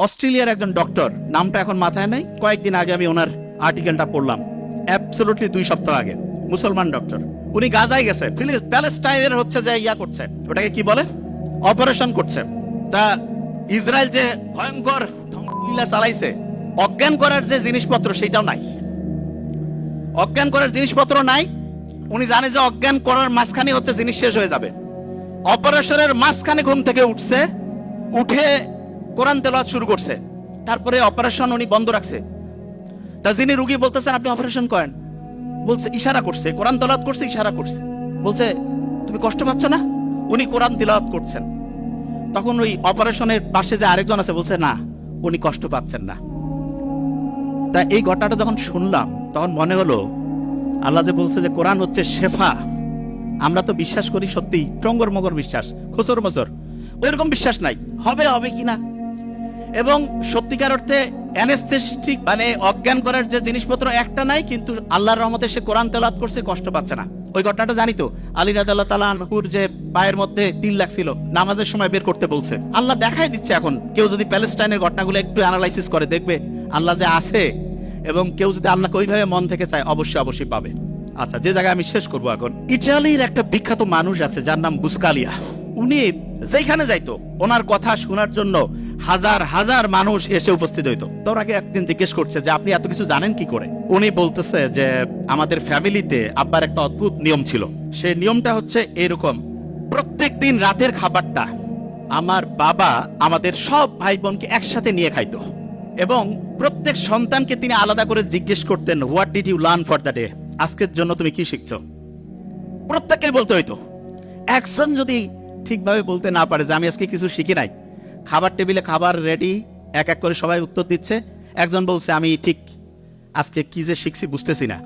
অস্ট্রেলিয়ার একজন ডক্টর, নামটা এখন মাথায় নেই, কয়েকদিন আগে আমি ওনার আর্টিকেলটা পড়লাম, অ্যাবসলিউটলি 2 সপ্তাহ আগে, মুসলমান ডক্টর। উনি গাজায় গেছে, প্যালেস্টাইনের হচ্ছে যে ইয়া করছে, ওটাকে কি বলে, অপারেশন করছে। তা ইসরায়েল যে ভয়ঙ্কর ধ্বংসলীলা চালাইছে, অজ্ঞান করার যে জিনিসপত্র সেটাও নাই, অজ্ঞান করার জিনিসপত্র নাই। উনি জানে যে অজ্ঞান করার মাঝখানে হচ্ছে জিনিস শেষ হয়ে যাবে। অপারেশনের মাঝখানে ঘুম থেকে উঠছে, উঠে কোরআন তেলাওয়াত শুরু করছে, তারপরে অপারেশন উনি বন্ধ রাখছে। তা যিনি রুগী বলতেছেন আপনি অপারেশন করেন, বলছে ইশারা করছে, কোরআন তেলাওয়াত করছে, ইশারা করছে, বলছে তুমি কষ্ট পাচ্ছ না? উনি কোরআন তেলাওয়াত করছেন। তখন ওই অপারেশনের পাশে যে আরেকজন আছে বলছে না, উনি কষ্ট পাচ্ছেন না। তা এই ঘটনাটা যখন শুনলাম তখন মনে হলো আল্লাহ যে বলছে যে কোরআন হচ্ছে শেফা, আমরা তো বিশ্বাস করি সত্যি টঙ্গর মগর বিশ্বাস, খুচর মচর, ওইরকম বিশ্বাস নাই হবে হবে কিনা। এবং সত্যিকার অর্থে অ্যানেস্থেটিক মানে অজ্ঞান করার যে জিনিসপত্র একটা নাই, কিন্তু আল্লাহর রহমতে সে কোরআন তেলাওয়াত করছে, কষ্ট পাচ্ছে না। ওই ঘটনাটা জানি তো, আলী রাদিয়াল্লাহু তাআলা আনহুর যে পায়ের মধ্যে তিল লাগছিল, নামাজের সময় বের করতে বলছে। আল্লাহ দেখাই দিচ্ছে। এখন কেউ যদি প্যালেস্টাইনের ঘটনাগুলো একটু অ্যানালাইসিস করে দেখবে আল্লাহ যে আছে, এবং কেউ যদি আল্লাহকে ওইভাবে মন থেকে চায় অবশ্যই অবশ্যই পাবে। আচ্ছা, যে জায়গায় আমি শেষ করবো এখন, ইটালির একটা বিখ্যাত মানুষ আছে যার নাম বুসকালিয়া। উনি যেখানে যাইতো ওনার কথা শোনার জন্য হাজার হাজার মানুষ এসে উপস্থিত হইতো। তোর আগে একদিন জিজ্ঞেস করছে যে আপনি এত কিছু জানেন কি করে? উনি বলতেছে যে আমাদের ফ্যামিলিতে আব্বার একটা অদ্ভুত নিয়ম ছিল। সেই নিয়মটা হচ্ছে এরকম, প্রত্যেক দিন রাতের খাবারটা আমার বাবা আমাদের সব ভাই বোনকে একসাথে নিয়ে খাইতো, এবং প্রত্যেক সন্তানকে তিনি আলাদা করে জিজ্ঞেস করতেন what did you learn for the day, আজকের জন্য তুমি কি শিখছো? প্রত্যেককে বলতে হইতো। একজন যদি ঠিকভাবে বলতে না পারে যে আমি আজকে কিছু শিখি নাই, খাবার টেবিলে খাবার রেডি, এক এক করে সবাই উত্তর দিচ্ছে, একজন বলছে আমি ঠিক আজকে কি যে শিখছি বুঝতেছি না,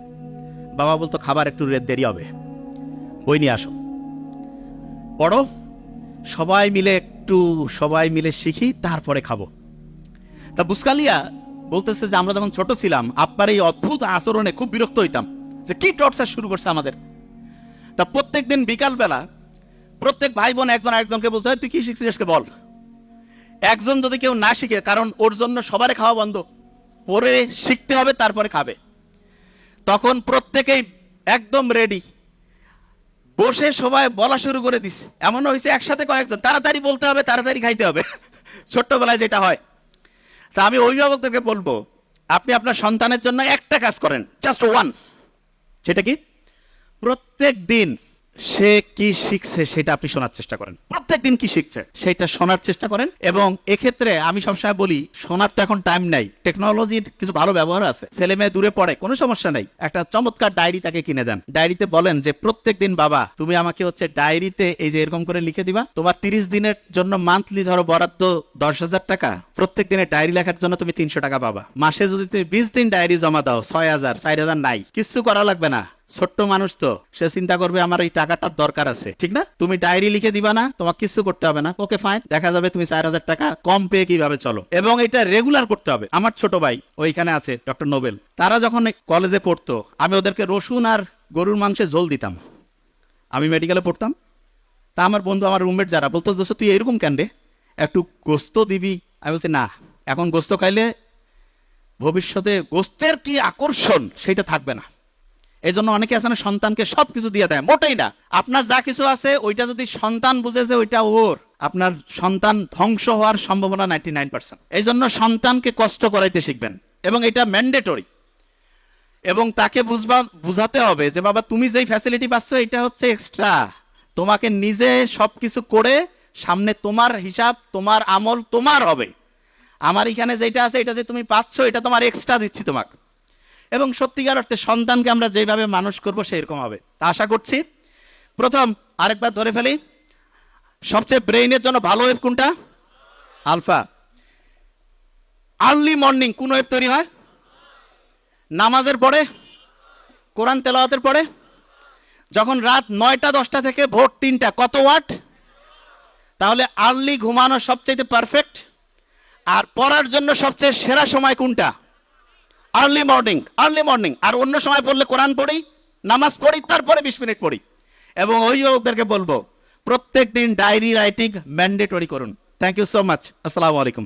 বাবা বলতো খাবার একটু দেরি হবে, বই নিয়ে আসো, পড়ো, সবাই মিলে শিখি, তারপরে খাবো। তা বুসকালিয়া বলতেছে যে আমরা যখন ছোট ছিলাম আব্বার এই অদ্ভুত আচরণে খুব বিরক্ত হইতাম, যে কি টর্চার শুরু করছে আমাদের। তা প্রত্যেক দিন বিকালবেলা প্রত্যেক ভাই বোন একজন আরেকজনকে বলতে হয় তুই কি শিখছিস আজকে বল। একজন যদি কেউ না শিখে, কারণ ওর জন্য সবারই খাওয়া বন্ধ, পরে শিখতে হবে তারপরে খাবে, তখন প্রত্যেকেই একদম রেডি বসে সবাই বলা শুরু করে দিছে। এমন হয়েছে একসাথে কয়েকজন, তাড়াতাড়ি বলতে হবে, তাড়াতাড়ি খাইতে হবে, ছোট্টবেলায় যেটা হয়। তা আমি অভিভাবকদেরকে বলবো আপনি আপনার সন্তানের জন্য একটা কাজ করেন, জাস্ট ওয়ান। সেটা কি? প্রত্যেক দিন সে কি শিখছে সেটা আপনি শোনার চেষ্টা করেন, প্রত্যেক দিন কি শিখছে সেটা শোনার চেষ্টা করেন। এবং এক্ষেত্রে আমি সবসময় বলি শোনার তো এখন টাইম নাই, টেকনোলজির কিছু ভালো ব্যবহার আছে, ছেলে মেয়ে দূরে পড়ে কোনো সমস্যা নাই, একটা চমৎকার ডায়েরি তাকে কিনে দেন, ডায়েরিতে বলেন যে প্রত্যেক দিন বাবা তুমি আমাকে হচ্ছে ডায়েরিতে এই যে এরকম করে লিখে দিবা, তোমার 30 দিনের জন্য মান্থলি ধরো বরাদ্দ 10,000 টাকা, প্রত্যেক দিনে ডায়েরি লেখার জন্য তুমি 300 টাকা পাবা। মাসে যদি তুমি 20 দিন ডায়েরি জমা দাও 6,000, 4,000 নাই, কিছু করা লাগবে না। ছোট্ট মানুষ তো, সে চিন্তা করবে আমার এই টাকাটার দরকার আছে, ঠিক না? তুমি ডায়েরি লিখে দিবা না, তোমার কিছু করতে হবে না, ওকে ফাইন, দেখা যাবে তুমি 4,000 টাকা কম পেয়ে কিভাবে চলো। এবং এটা রেগুলার করতে হবে। আমার ছোট ভাই ওইখানে আছে ডক্টর নোবেল, তারা যখন কলেজে পড়তো আমি ওদেরকে রসুন আর গরুর মাংসে ঝোল দিতাম, আমি মেডিকেলে পড়তাম। তা আমার বন্ধু, আমার রুমমেট যারা বলতো দোস্ত তুই এরকম কেন রে, একটু গোস্ত দিবি। আমি বলছি না, এখন গোস্ত খাইলে ভবিষ্যতে গোস্তের কি আকর্ষণ সেটা থাকবে না। এই জন্য অনেকে আছে না সন্তানকে সবকিছু দিয়ে দেয়, মোটেই না। আপনার যা কিছু আছে ওইটা যদি সন্তান বুঝেছে ওইটা ওর, আপনার সন্তান ধ্বংস হওয়ার সম্ভাবনা 99%। এই জন্য সন্তানকে কষ্ট করাইতে শিখবেন, এবং এটা ম্যান্ডেটরি। এবং তাকে বুঝাতে হবে যে বাবা তুমি যেই ফ্যাসিলিটি পাচ্ছ এটা হচ্ছে এক্সট্রা, তোমাকে নিজে সবকিছু করে সামনে তোমার হিসাব, তোমার আমল তোমার হবে। আমার এখানে যেটা আছে এটা যে তুমি পাচ্ছ এটা তোমার এক্সট্রা দিচ্ছি তোমাকে। এবং সত্যিকার অর্থে সন্তানকে আমরা যেভাবে মানুষ করব সেরকম হবে, তা আশা করছি। প্রথম আরেকবার ধরে ফেলি, সবচেয়ে ব্রেইনের জন্য ভালো ওয়েব কোনটা? আলফা। আর্লি মর্নিং কোন ওয়েব তৈরি হয়? নামাজের পরে, কোরআন তেলাওয়াতের পরে। যখন রাত 9টা 10টা থেকে ভোর 3টা, কত ওয়াট? তাহলে আর্লি ঘুমানো সবচেয়ে পারফেক্ট। আর পড়ার জন্য সবচেয়ে সেরা সময় কোনটা? Early morning. আর অন্য সময় পড়লে কোরআন পড়ি, নামাজ পড়ি, তারপরে 20 মিনিট পড়ি। এবং অভিভাবকদেরকে বলবো প্রত্যেক দিন ডায়েরি রাইটিং ম্যান্ডেটরি করুন। Thank you so much. আসসালামু আলাইকুম।